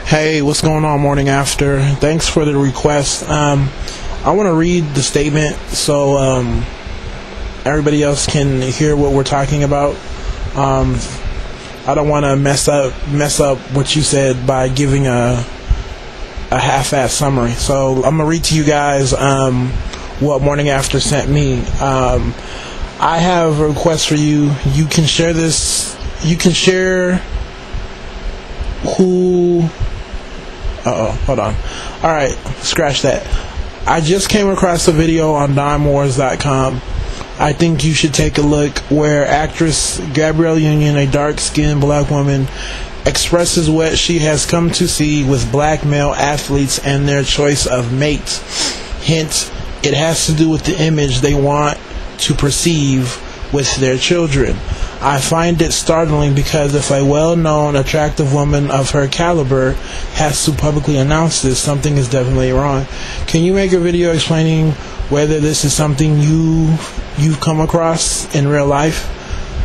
Hey, what's going on, Morning After? Thanks for the request. I want to read the statement so everybody else can hear what we're talking about. I don't want to mess up what you said by giving a half-assed summary. So I'm gonna read to you guys what Morning After sent me. I have a request for you. You can share this. You can share who. Hold on. Alright, scratch that. I just came across a video on dimewars.com. I think you should take a look, where actress Gabrielle Union, a dark-skinned black woman, expresses what she has come to see with black male athletes and their choice of mates. Hint, it has to do with the image they want to perceive with their children. I find it startling because if a well-known, attractive woman of her caliber has to publicly announce this, something is definitely wrong. Can you make a video explaining whether this is something you've come across in real life?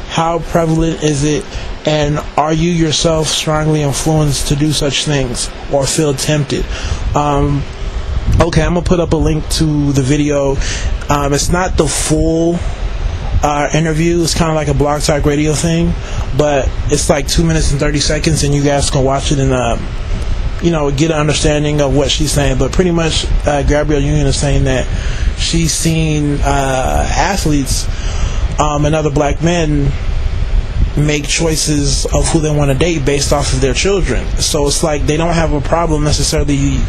How prevalent is it? And are you yourself strongly influenced to do such things or feel tempted? Okay, I'm going to put up a link to the video. It's not the full interview. It's kind of like a Blog Talk Radio thing, but it's like 2 minutes and 30 seconds, and you guys can watch it and get an understanding of what she's saying. But pretty much Gabrielle Union is saying that she's seen athletes and other black men make choices of who they want to date based off of their children. So it's like they don't have a problem necessarily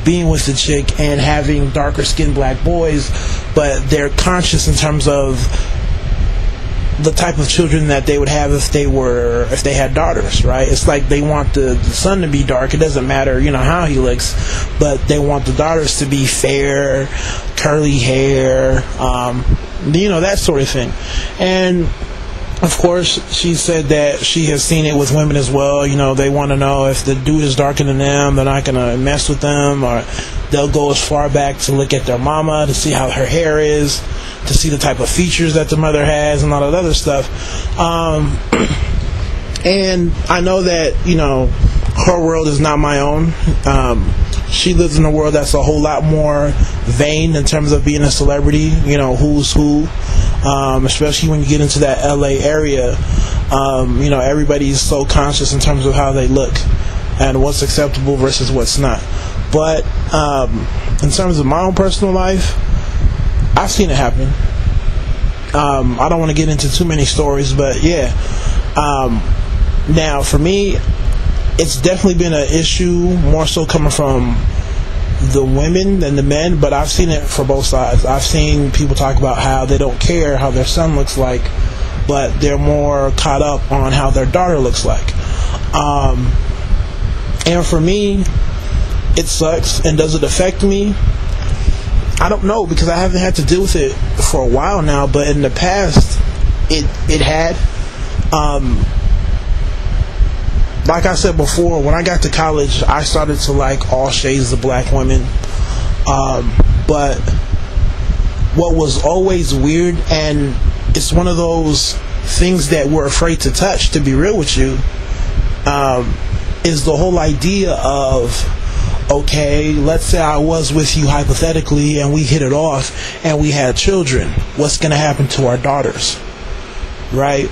being with the chick and having darker skinned black boys, but they're conscious in terms of the type of children that they would have if they had daughters, right? It's like they want the son to be dark. It doesn't matter, how he looks, but they want the daughters to be fair, curly hair, that sort of thing. And of course, she said that she has seen it with women as well. They want to know if the dude is darker than them, they're not going to mess with them, or they'll go as far back to look at their mama to see how her hair is, to see the type of features that the mother has, and all that other stuff. And I know that, her world is not my own. She lives in a world that's a whole lot more vain in terms of being a celebrity, who's who. Especially when you get into that LA area, everybody's so conscious in terms of how they look and what's acceptable versus what's not. But in terms of my own personal life, I've seen it happen. I don't want to get into too many stories, but yeah. Now, for me, it's definitely been an issue, more so coming from the women than the men, but I've seen it for both sides. I've seen people talk about how they don't care how their son looks like, but they're more caught up on how their daughter looks like. And for me, it sucks. And does it affect me? I don't know, because I haven't had to deal with it for a while now, but in the past it had. Like I said before, when I got to college, I started to like all shades of black women. But what was always weird, and it's one of those things that we're afraid to touch, to be real with you, is the whole idea of, okay, let's say I was with you hypothetically and we hit it off and we had children. What's going to happen to our daughters? Right?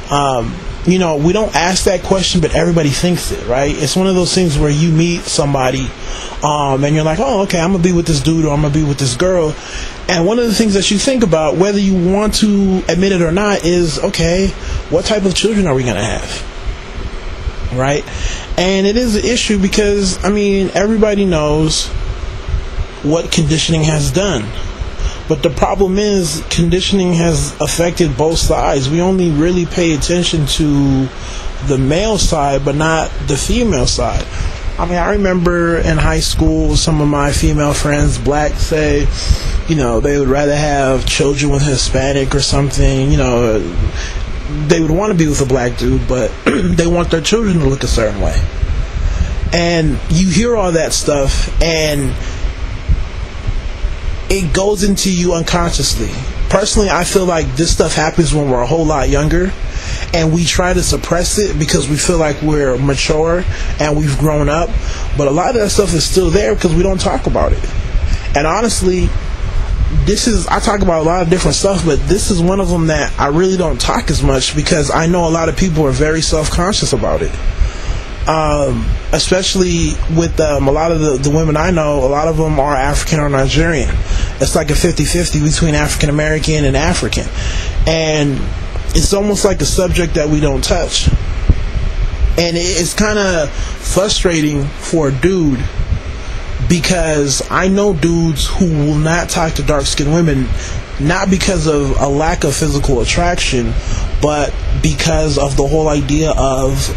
We don't ask that question, but everybody thinks it, right? It's one of those things where you meet somebody and you're like, oh, okay, I'm going to be with this dude or I'm going to be with this girl. And one of the things that you think about, whether you want to admit it or not, is, okay, what type of children are we going to have? Right? And it is an issue because, everybody knows what conditioning has done. But the problem is, conditioning has affected both sides. We only really pay attention to the male side, but not the female side. I remember in high school, some of my female friends, black, say, they would rather have children with Hispanic or something. They would want to be with a black dude, but they want their children to look a certain way. And you hear all that stuff, and it goes into you unconsciously. Personally, I feel like this stuff happens when we're a whole lot younger, and we try to suppress it because we feel like we're mature and we've grown up, but a lot of that stuff is still there because we don't talk about it. And honestly, I talk about a lot of different stuff, but this is one of them that I really don't talk as much because I know a lot of people are very self-conscious about it. Especially with a lot of the women I know, a lot of them are African or Nigerian. It's like a 50-50 between African American and African, and it's almost like a subject that we don't touch. And it's kind of frustrating for a dude, because I know dudes who will not talk to dark-skinned women, not because of a lack of physical attraction, but because of the whole idea of,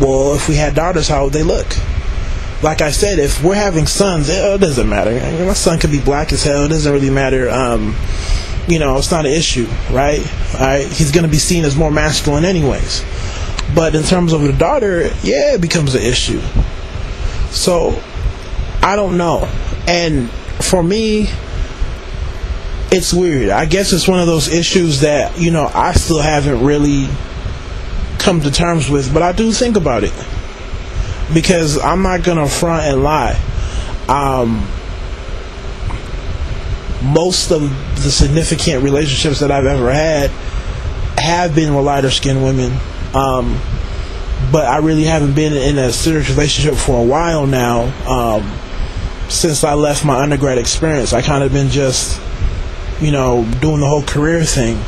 well, if we had daughters, how would they look? Like I said, if we're having sons, it doesn't matter. My son could be black as hell. It doesn't really matter. It's not an issue, right? He's going to be seen as more masculine anyways. But in terms of the daughter, yeah, it becomes an issue. So, I don't know. And for me, it's weird. I guess it's one of those issues that, I still haven't really come to terms with, but I do think about it, because I'm not gonna front and lie. Most of the significant relationships that I've ever had have been with lighter skinned women, but I really haven't been in a serious relationship for a while now. Since I left my undergrad experience, I kind of been just doing the whole career thing.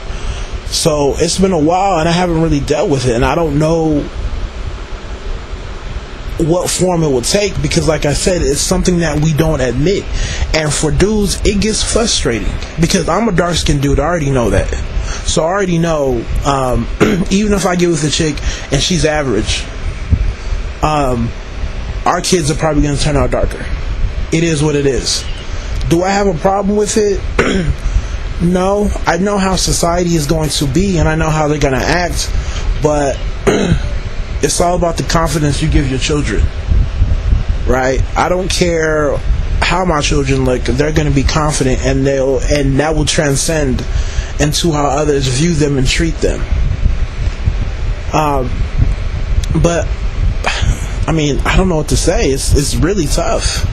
So it's been a while and I haven't really dealt with it, and I don't know what form it will take, because like I said, it's something that we don't admit. And for dudes, it gets frustrating, because I'm a dark-skinned dude. I already know that. So I already know, even if I get with a chick and she's average, our kids are probably going to turn out darker. It is what it is. Do I have a problem with it? No. I know how society is going to be, and I know how they're going to act, but it's all about the confidence you give your children, right? I don't care how my children look. They're going to be confident, and that will transcend into how others view them and treat them. But I don't know what to say. It's really tough.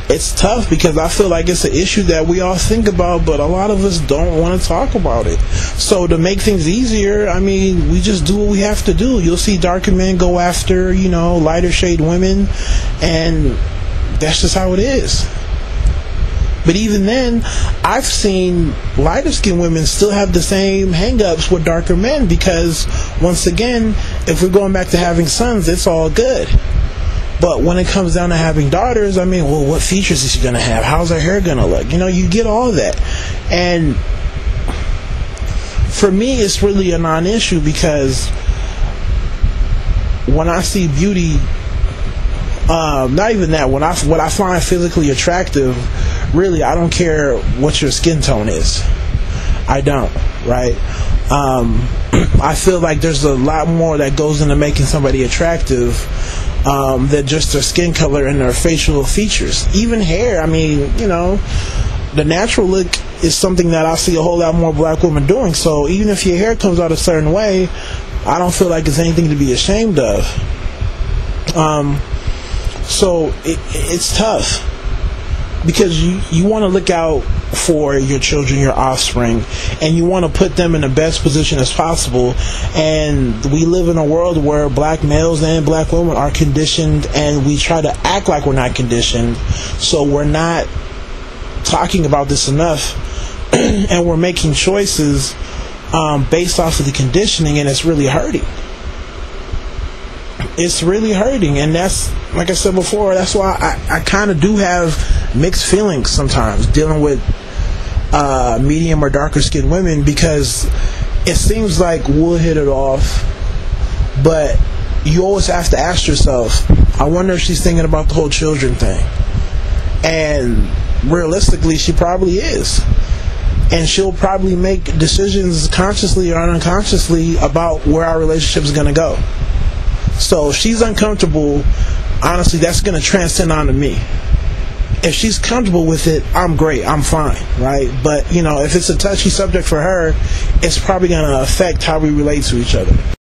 It's tough because I feel like it's an issue that we all think about, but a lot of us don't want to talk about it. So to make things easier, we just do what we have to do. You'll see darker men go after, lighter shade women, and that's just how it is. But even then, I've seen lighter skinned women still have the same hang-ups with darker men, because once again, if we're going back to having sons, it's all good. But when it comes down to having daughters, well, what features is she going to have? How's her hair going to look? You get all that. And for me, it's really a non-issue, because when I see beauty, not even that, what I find physically attractive, really, I don't care what your skin tone is. I don't, right? I feel like there's a lot more that goes into making somebody attractive than just their skin color and their facial features. Even hair, the natural look is something that I see a whole lot more black women doing. So even if your hair comes out a certain way, I don't feel like it's anything to be ashamed of. So it's tough, because you want to look out for your children, your offspring, and you want to put them in the best position as possible. And we live in a world where black males and black women are conditioned, and we try to act like we're not conditioned. So we're not talking about this enough, and we're making choices based off of the conditioning, and it's really hurting. It's really hurting, and that's, like I said before, that's why I kind of do have mixed feelings sometimes dealing with medium or darker skinned women, because it seems like we'll hit it off, but you always have to ask yourself, I wonder if she's thinking about the whole children thing. And realistically, she probably is. And she'll probably make decisions consciously or unconsciously about where our relationship is going to go. So if she's uncomfortable, honestly, that's going to transcend onto me. if she's comfortable with it, I'm great, I'm fine, right? But, you know, if it's a touchy subject for her, it's probably going to affect how we relate to each other.